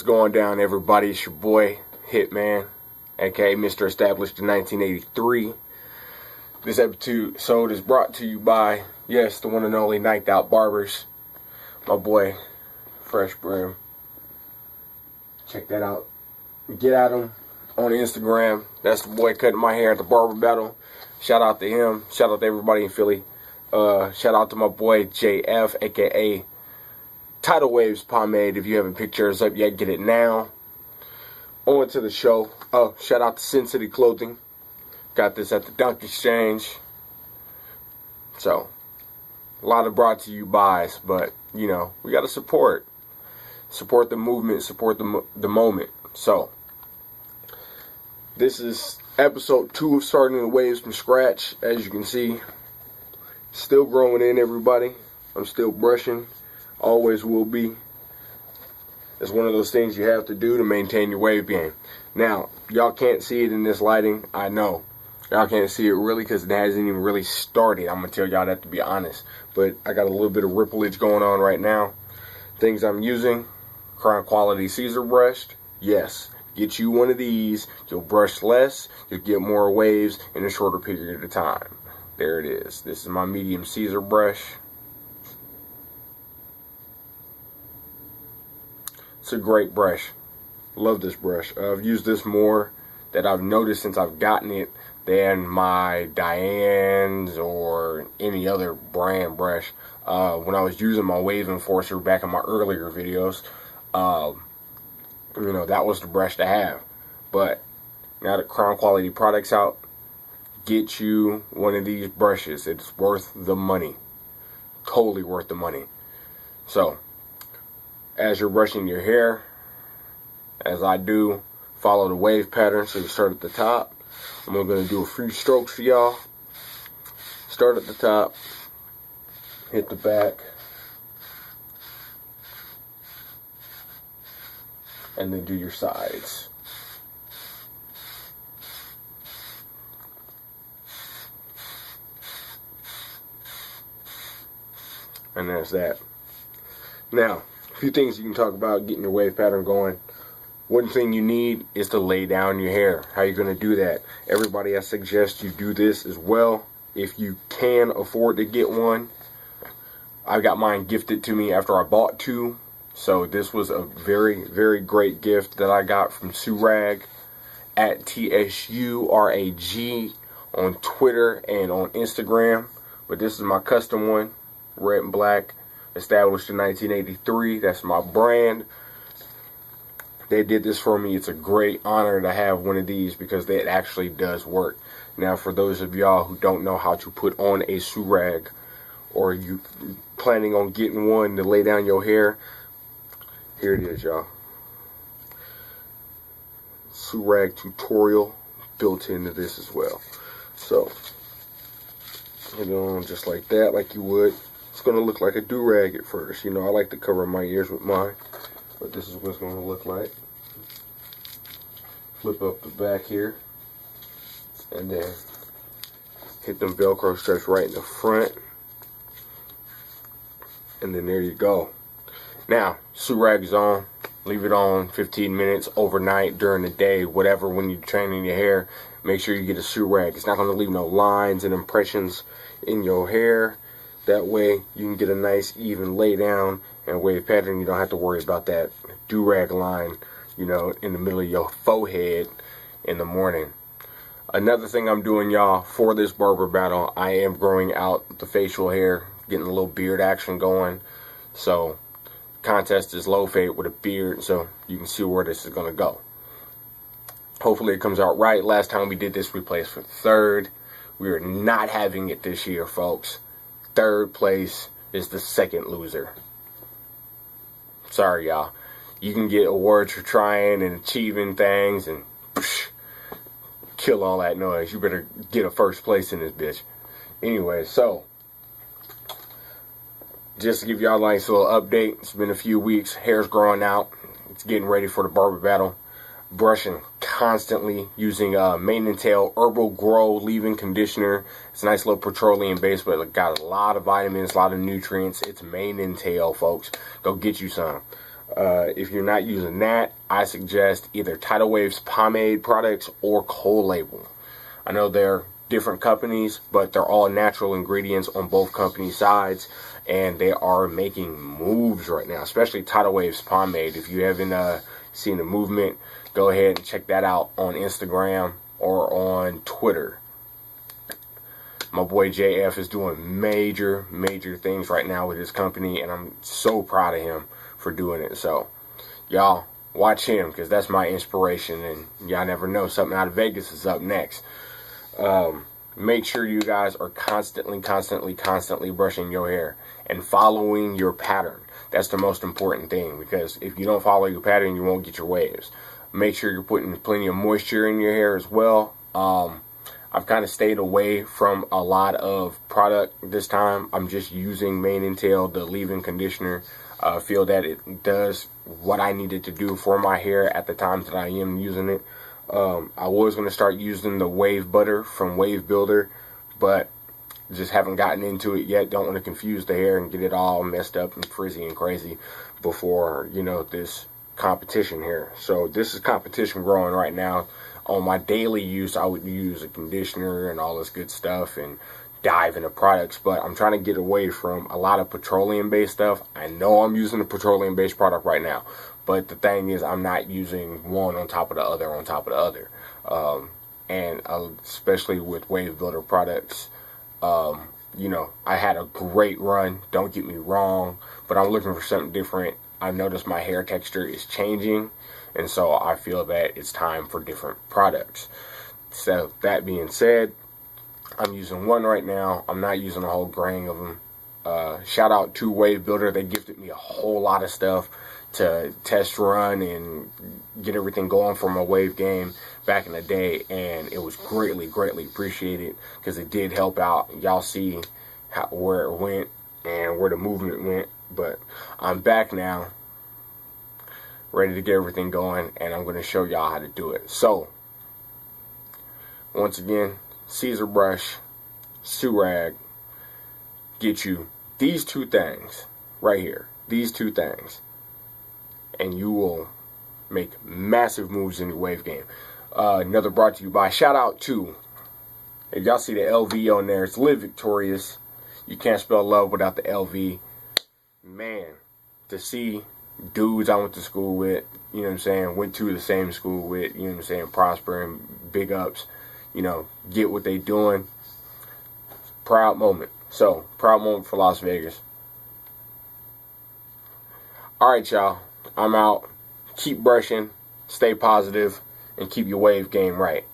What's going down, everybody? It's your boy Hitman, aka Mr. Established in 1983. This episode is brought to you by, yes, the one and only Niked Out Barbers. My boy Fresh Brim. Check that out. Get at him on Instagram. That's the boy cutting my hair at the barber battle. Shout out to him. Shout out to everybody in Philly. Shout out to my boy JF, aka Tidal Waves Pomade. If you haven't picked yours up yet, get it now. On to the show. Oh, shout out to Sin City Clothing. Got this at the Dunk Exchange. So, a lot of brought to you buys, but, you know, we got to support the movement, support the moment. So, this is episode 2 of Starting the Waves from scratch. As you can see, still growing in, everybody. I'm still brushing. Always will be. It's one of those things you have to do to maintain your wave game. Now, y'all can't see it in this lighting. I know. Y'all can't see it really because it hasn't even really started. I'm going to tell y'all that, to be honest. But I got a little bit of rippleage going on right now. Things I'm using. Crown Quality Caesar brush. Yes. Get you one of these. You'll brush less. You'll get more waves in a shorter period of time. There it is. This is my medium Caesar brush. It's a great brush. Love this brush. I've used this more that I've noticed since I've gotten it than my Diane's or any other brand brush. When I was using my Wave Enforcer back in my earlier videos, you know, that was the brush to have. But now that Crown Quality products out, get you one of these brushes. It's worth the money. Totally worth the money. So, as you're brushing your hair, as I do, follow the wave pattern. So you start at the top. I'm going to do a few strokes for y'all. Start at the top, hit the back, and then do your sides. And there's that. Now, a few things you can talk about getting your wave pattern going. One thing you need is to lay down your hair. How are you going to do that? Everybody, I suggest you do this as well. If you can afford to get one. I got mine gifted to me after I bought 2. So this was a very, very great gift that I got from Surag at TSURAG on Twitter and on Instagram. But this is my custom one. Red and black. Established in 1983. That's my brand. They did this for me. It's a great honor to have one of these because it actually does work. Now, for those of y'all who don't know how to put on a Surag, or you planning on getting one to lay down your hair, here it is, y'all. Surag tutorial built into this as well. So, hit it on just like that, like you would. It's going to look like a do-rag at first. You know, I like to cover my ears with mine. But this is what it's going to look like. Flip up the back here. And then hit them Velcro straps right in the front. And then there you go. Now, Surag is on. Leave it on 15 minutes overnight, during the day, whatever, when you're training your hair. Make sure you get a Surag. It's not going to leave no lines and impressions in your hair. That way you can get a nice even lay down and wave pattern. You don't have to worry about that do-rag line, you know, in the middle of your forehead in the morning. Another thing I'm doing, y'all, for this barber battle, I am growing out the facial hair, getting a little beard action going. So, contest is low fade with a beard, so you can see where this is going to go. Hopefully it comes out right. Last time we did this, we placed for 3rd. We are not having it this year, folks. 3rd place is the 2nd loser. Sorry, y'all. You can get awards for trying and achieving things and kill all that noise. You better get a 1st place in this bitch. Anyway, so just to give y'all a nice little update, it's been a few weeks. Hair's growing out. It's getting ready for the barber battle. Brushing constantly, using Mane and Tail Herbal Grow leave-in conditioner. It's a nice little petroleum base, but it got a lot of vitamins, a lot of nutrients. It's Mane and Tail, folks. Go get you some. If you're not using that, I suggest either Tidal Wave's pomade products or Cold Label. I know they're different companies, but they're all natural ingredients on both company sides, and they are making moves right now, especially Tidal Wave's pomade. If you haven't seen the movement, go ahead and check that out on Instagram or on Twitter. My boy JF is doing major things right now with his company, and I'm so proud of him for doing it. So y'all watch him, because that's my inspiration, and y'all never know, something out of Vegas is up next. Make sure you guys are constantly brushing your hair and following your pattern. That's the most important thing, because if you don't follow your pattern, you won't get your waves. Make sure you're putting plenty of moisture in your hair as well. I've kind of stayed away from a lot of product this time. I'm just using Mane and Tail, the leave-in conditioner. I feel that it does what I needed to do for my hair at the times that I am using it. I was going to start using the wave butter from Wave Builder, but just haven't gotten into it yet. Don't want to confuse the hair and get it all messed up and frizzy and crazy before, you know, this competition here. So this is competition growing right now. On my daily use, I would use a conditioner and all this good stuff and dive into products, but I'm trying to get away from a lot of petroleum-based stuff. I know I'm using a petroleum-based product right now, but the thing is, I'm not using one on top of the other on top of the other. And especially with Wave Builder products, you know, I had a great run, don't get me wrong, but I'm looking for something different. I noticed my hair texture is changing, and so I feel that it's time for different products. So that being said, I'm using one right now. I'm not using a whole grain of them. Shout out to Wave Builder. They gifted me a whole lot of stuff to test run and get everything going for my wave game back in the day, and it was greatly appreciated, because it did help out. Y'all see where it went and where the movement went. But I'm back now, ready to get everything going, and I'm going to show y'all how to do it. So once again, Caesar brush, Surag, get you these two things right here, these two things, and you will make massive moves in your wave game. Another brought to you by, shout out to, if y'all see the LV on there, it's Live Victorious. You can't spell love without the LV. Man, to see dudes I went to school with, you know what I'm saying, went to the same school with, you know what I'm saying, prosper and big ups, you know, get what they doing. Proud moment. So, proud moment for Las Vegas. Alright, y'all. I'm out. Keep brushing, stay positive, and keep your wave game right.